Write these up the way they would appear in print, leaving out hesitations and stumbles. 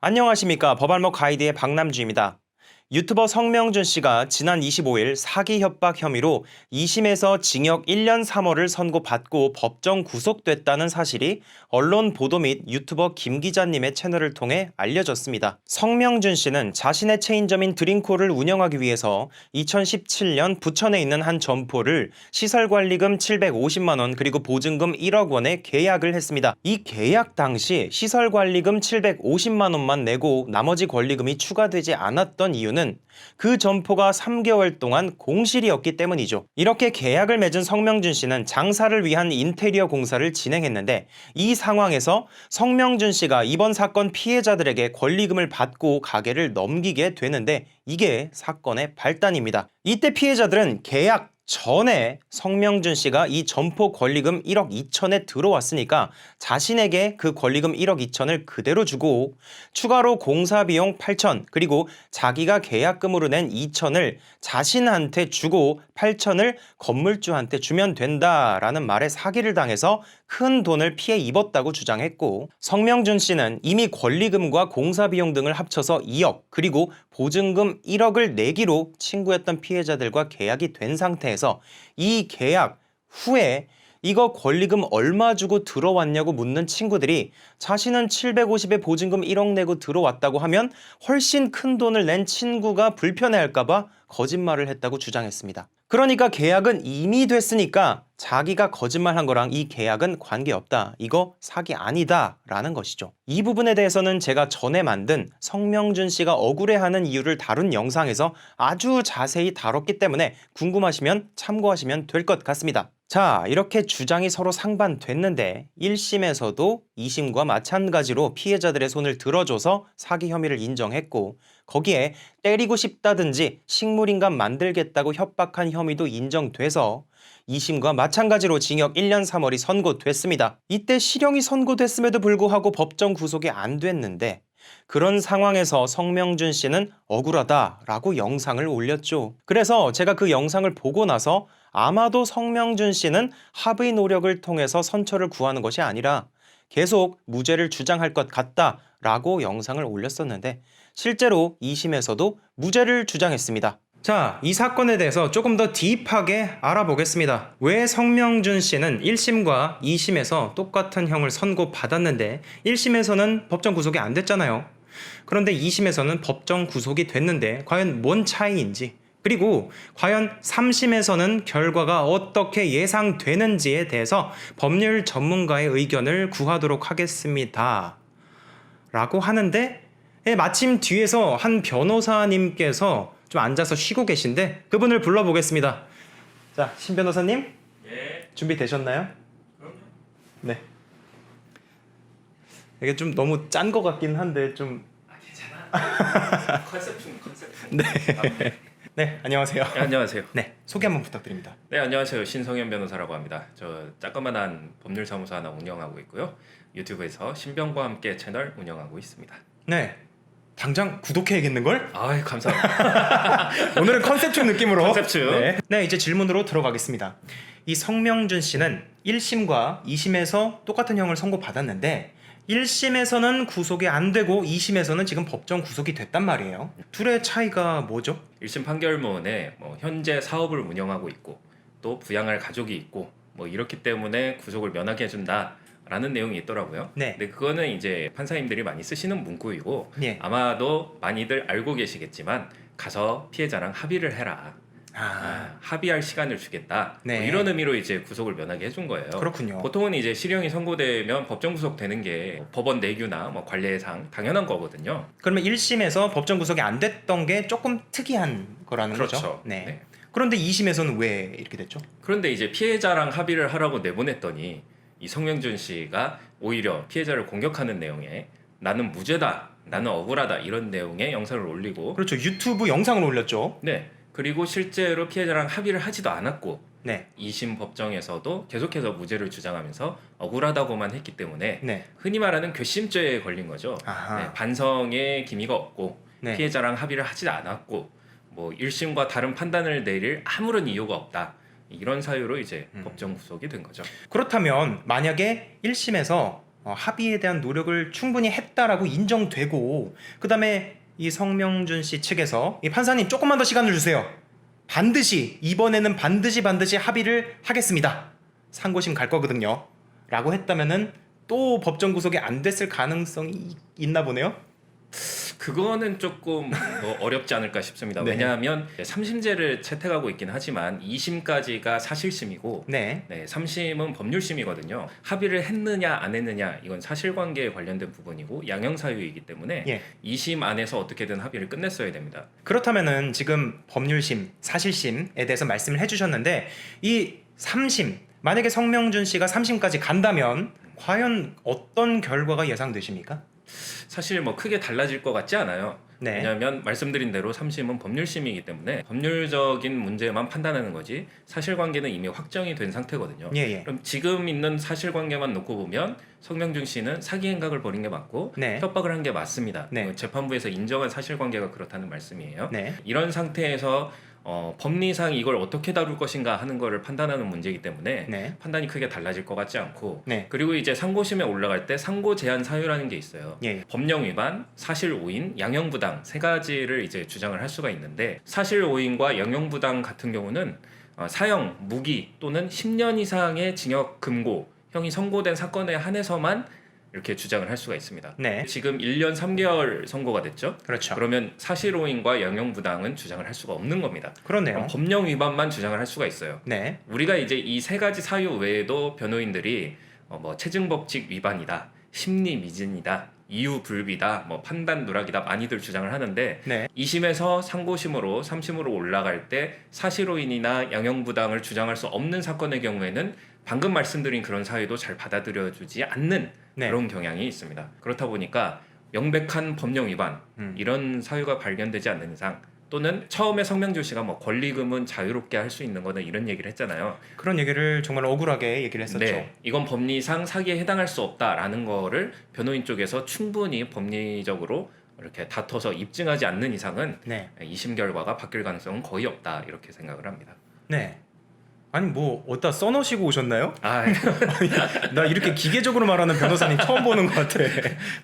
안녕하십니까. 법알목 가이드의 박남주입니다. 유튜버 성명준 씨가 지난 25일 사기 협박 혐의로 2심에서 징역 1년 3월을 선고받고 법정 구속됐다는 사실이 언론 보도 및 유튜버 김 기자님의 채널을 통해 알려졌습니다. 성명준 씨는 자신의 체인점인 드림코를 운영하기 위해서 2017년 부천에 있는 한 점포를 시설관리금 750만 원 그리고 보증금 1억 원에 계약을 했습니다. 이 계약 당시 시설관리금 750만 원만 내고 나머지 권리금이 추가되지 않았던 이유는 그 점포가 3개월 동안 공실이었기 때문이죠. 이렇게 계약을 맺은 성명준 씨는 장사를 위한 인테리어 공사를 진행했는데 이 상황에서 성명준 씨가 이번 사건 피해자들에게 권리금을 받고 가게를 넘기게 되는데 이게 사건의 발단입니다. 이때 피해자들은 계약 전에 성명준 씨가 이 점포 권리금 1억 2천에 들어왔으니까 자신에게 그 권리금 1억 2천을 그대로 주고 추가로 공사비용 8천 그리고 자기가 계약금으로 낸 2천을 자신한테 주고 8천을 건물주한테 주면 된다라는 말에 사기를 당해서 큰 돈을 피해 입었다고 주장했고 성명준 씨는 이미 권리금과 공사비용 등을 합쳐서 2억 그리고 보증금 1억을 내기로 친구였던 피해자들과 계약이 된 상태에서 이 계약 후에 이거 권리금 얼마 주고 들어왔냐고 묻는 친구들이 자신은 750에 보증금 1억 내고 들어왔다고 하면 훨씬 큰 돈을 낸 친구가 불편해할까봐 거짓말을 했다고 주장했습니다. 그러니까 계약은 이미 됐으니까 자기가 거짓말한 거랑 이 계약은 관계없다. 이거 사기 아니다 라는 것이죠. 이 부분에 대해서는 제가 전에 만든 성명준 씨가 억울해하는 이유를 다룬 영상에서 아주 자세히 다뤘기 때문에 궁금하시면 참고하시면 될 것 같습니다. 자, 이렇게 주장이 서로 상반됐는데 1심에서도 2심과 마찬가지로 피해자들의 손을 들어줘서 사기 혐의를 인정했고 거기에 때리고 싶다든지 식물인간 만들겠다고 협박한 혐의도 인정돼서 2심과 마찬가지로 징역 1년 3월이 선고됐습니다. 이때 실형이 선고됐음에도 불구하고 법정 구속이 안 됐는데 그런 상황에서 성명준 씨는 억울하다라고 영상을 올렸죠. 그래서 제가 그 영상을 보고 나서 아마도 성명준 씨는 합의 노력을 통해서 선처를 구하는 것이 아니라 계속 무죄를 주장할 것 같다라고 영상을 올렸었는데 실제로 2심에서도 무죄를 주장했습니다. 자, 이 사건에 대해서 조금 더 딥하게 알아보겠습니다. 왜 성명준 씨는 1심과 2심에서 똑같은 형을 선고받았는데 1심에서는 법정 구속이 안 됐잖아요. 그런데 2심에서는 법정 구속이 됐는데 과연 뭔 차이인지 그리고 과연 3심에서는 결과가 어떻게 예상되는지에 대해서 법률 전문가의 의견을 구하도록 하겠습니다. 라고 하는데 마침 뒤에서 한 변호사님께서 좀 앉아서 쉬고 계신데 그분을 불러보겠습니다. 자, 신 변호사님. 예. 준비되셨나요? 그럼요. 네. 이게 좀 너무 짠 것 같긴 한데 좀. 괜찮아. 컨셉. 네. 네, 안녕하세요. 네, 안녕하세요. 네, 소개 한번 부탁드립니다. 네, 안녕하세요. 신성현 변호사라고 합니다. 저 자그마한 법률사무소 하나 운영하고 있고요. 유튜브에서 신병과 함께 채널 운영하고 있습니다. 네, 당장 구독해야겠는걸? 아, 감사합니다. 오늘은 컨셉충 느낌으로. 컨셉충. 네, 이제 질문으로 들어가겠습니다. 이 성명준 씨는 1심과 2심에서 똑같은 형을 선고받았는데 1심에서는 구속이 안 되고 2심에서는 지금 법정 구속이 됐단 말이에요. 둘의 차이가 뭐죠? 1심 판결문에 현재 사업을 운영하고 있고 또 부양할 가족이 있고 이렇기 때문에 구속을 면하게 해준다. 라는 내용이 있더라고요. 네. 근데 그거는 이제 판사님들이 많이 쓰시는 문구이고 네. 아마도 많이들 알고 계시겠지만 가서 피해자랑 합의를 해라. 합의할 시간을 주겠다. 네. 이런 의미로 이제 구속을 면하게 해준 거예요. 그렇군요. 보통은 이제 실형이 선고되면 법정 구속되는 게 법원 내규나 관례상 당연한 거거든요. 그러면 1심에서 법정 구속이 안 됐던 게 조금 특이한 거라는 그렇죠. 거죠. 네. 네. 그런데 2심에서는 왜 이렇게 됐죠? 그런데 이제 피해자랑 합의를 하라고 내보냈더니 이 성명준 씨가 오히려 피해자를 공격하는 내용에 나는 무죄다, 나는 억울하다 이런 내용의 영상을 올리고 그렇죠. 유튜브 영상을 올렸죠. 네. 그리고 실제로 피해자랑 합의를 하지도 않았고 네. 2심 법정에서도 계속해서 무죄를 주장하면서 억울하다고만 했기 때문에 네. 흔히 말하는 괘씸죄에 걸린 거죠. 아하. 네, 반성의 기미가 없고 네. 피해자랑 합의를 하지 않았고 1심과 다른 판단을 내릴 아무런 이유가 없다. 이런 사유로 이제 법정 구속이 된 거죠. 그렇다면 만약에 1심에서 합의에 대한 노력을 충분히 했다라고 인정되고, 그다음에 이 성명준 씨 측에서 이 판사님 조금만 더 시간을 주세요. 반드시 이번에는 반드시 합의를 하겠습니다. 상고심 갈 거거든요. 라고 했다면은 또 법정 구속이 안 됐을 가능성이 있나 보네요. 그거는 조금 어렵지 않을까 싶습니다. 네. 왜냐하면 3심제를 채택하고 있긴 하지만 2심까지가 사실심이고 네. 3심은 법률심이거든요. 합의를 했느냐 안 했느냐 이건 사실관계에 관련된 부분이고 양형사유이기 때문에 예. 2심 안에서 어떻게든 합의를 끝냈어야 됩니다. 그렇다면은 지금 법률심, 사실심에 대해서 말씀을 해주셨는데 이 3심, 만약에 성명준 씨가 3심까지 간다면 과연 어떤 결과가 예상되십니까? 사실 뭐 크게 달라질 것 같지 않아요. 네. 왜냐하면 말씀드린 대로 3심은 법률심이기 때문에 법률적인 문제만 판단하는 거지 사실관계는 이미 확정이 된 상태거든요. 예. 그럼 지금 있는 사실관계만 놓고 보면 성명준 씨는 사기 행각을 벌인 게 맞고 네. 협박을 한 게 맞습니다. 네. 재판부에서 인정한 사실관계가 그렇다는 말씀이에요. 네. 이런 상태에서 법리상 이걸 어떻게 다룰 것인가 하는 거를 판단하는 문제이기 때문에 네. 판단이 크게 달라질 것 같지 않고 네. 그리고 이제 상고심에 올라갈 때 상고 제한 사유라는 게 있어요. 예. 법령 위반, 사실 오인, 양형부당 세 가지를 이제 주장을 할 수가 있는데 사실 오인과 양형부당 같은 경우는 사형, 무기 또는 10년 이상의 징역 금고 형이 선고된 사건에 한해서만 이렇게 주장을 할 수가 있습니다. 네. 지금 1년 3개월 선고가 됐죠. 그렇죠. 그러면 사실 오인과 양형부당은 주장을 할 수가 없는 겁니다. 그렇네요. 그럼 법령 위반만 주장을 할 수가 있어요. 네. 우리가 이제 이 세 가지 사유 외에도 변호인들이 뭐 체증법칙 위반이다, 심리 미진이다, 이유 불비다, 뭐 판단 누락이다 많이들 주장을 하는데 네. 2심에서 상고심으로 3심으로 올라갈 때 사실오인이나 양형부당을 주장할 수 없는 사건의 경우에는 방금 말씀드린 그런 사유도 잘 받아들여주지 않는 네. 그런 경향이 있습니다. 그렇다 보니까 명백한 법령 위반 이런 사유가 발견되지 않는 이상 또는 처음에 성명준 씨가 뭐 권리금은 자유롭게 할 수 있는 거는 이런 얘기를 했잖아요. 그런 얘기를 정말 억울하게 얘기를 했었죠. 네, 이건 법리상 사기에 해당할 수 없다라는 거를 변호인 쪽에서 충분히 법리적으로 이렇게 다퉈서 입증하지 않는 이상은 네. 2심 결과가 바뀔 가능성은 거의 없다 이렇게 생각을 합니다. 네. 아니 뭐 어디다 써놓으시고 오셨나요? 아, 나 이렇게 기계적으로 말하는 변호사님 처음 보는 것 같아.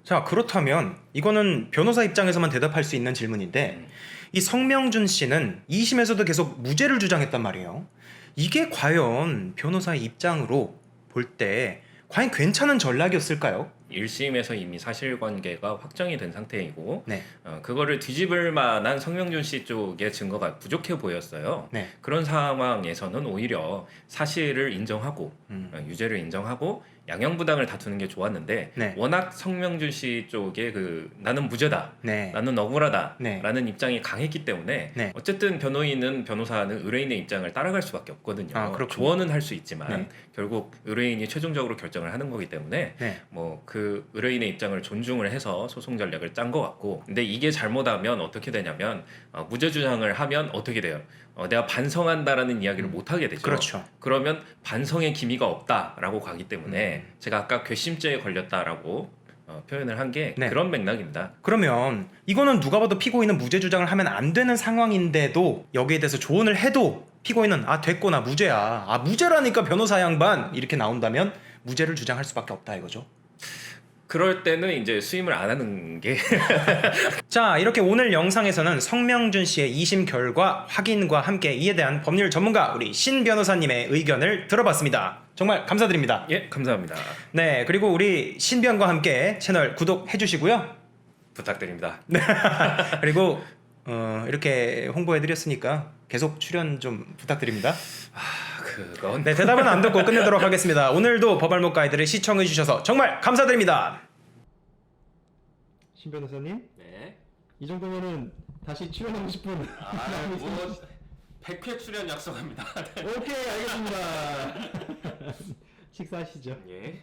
자, 그렇다면 이거는 변호사 입장에서만 대답할 수 있는 질문인데 이 성명준 씨는 2심에서도 계속 무죄를 주장했단 말이에요. 이게 과연 변호사의 입장으로 볼 때 과연 괜찮은 전략이었을까요? 1심에서 이미 사실관계가 확정이 된 상태이고 네. 그거를 뒤집을 만한 성명준 씨 쪽의 증거가 부족해 보였어요. 네. 그런 상황에서는 오히려 사실을 인정하고 유죄를 인정하고 양형부당을 다투는 게 좋았는데 네. 워낙 성명준 씨 쪽에 나는 무죄다, 네. 나는 억울하다 네. 라는 입장이 강했기 때문에 네. 어쨌든 변호사는 의뢰인의 입장을 따라갈 수밖에 없거든요. 아, 그렇군요. 조언은 할 수 있지만 네. 결국 의뢰인이 최종적으로 결정을 하는 거기 때문에 네. 뭐 그 의뢰인의 입장을 존중을 해서 소송 전략을 짠 것 같고 근데 이게 잘못하면 어떻게 되냐면 무죄 주장을 하면 어떻게 돼요? 내가 반성한다라는 이야기를 못 하게 되죠. 그렇죠. 그러면 반성의 기미가 없다라고 가기 때문에 제가 아까 괘씸죄에 걸렸다라고 표현을 한 게 네. 그런 맥락입니다. 그러면 이거는 누가 봐도 피고인은 무죄 주장을 하면 안 되는 상황인데도 여기에 대해서 조언을 해도 피고인은 됐고 나 무죄야. 무죄라니까 변호사 양반 이렇게 나온다면 무죄를 주장할 수밖에 없다 이거죠. 그럴 때는 이제 수임을 안 하는 게 자, 이렇게 오늘 영상에서는 성명준 씨의 2심 결과 확인과 함께 이에 대한 법률 전문가 우리 신 변호사님의 의견을 들어봤습니다. 정말 감사드립니다. 예, 감사합니다. 네, 그리고 우리 신변과 함께 채널 구독해 주시고요. 부탁드립니다. 그리고 이렇게 홍보해 드렸으니까 계속 출연 좀 부탁드립니다. 그건 네, 대답은 안 듣고 끝내도록 하겠습니다. 오늘도 법알목 가이드를 시청해 주셔서 정말 감사드립니다. 신 변호사님, 네. 이 정도면은 다시 출연하고 싶은 마음이 뭐 100회 출연 약속합니다. 오케이, 알겠습니다. 식사하시죠. 예.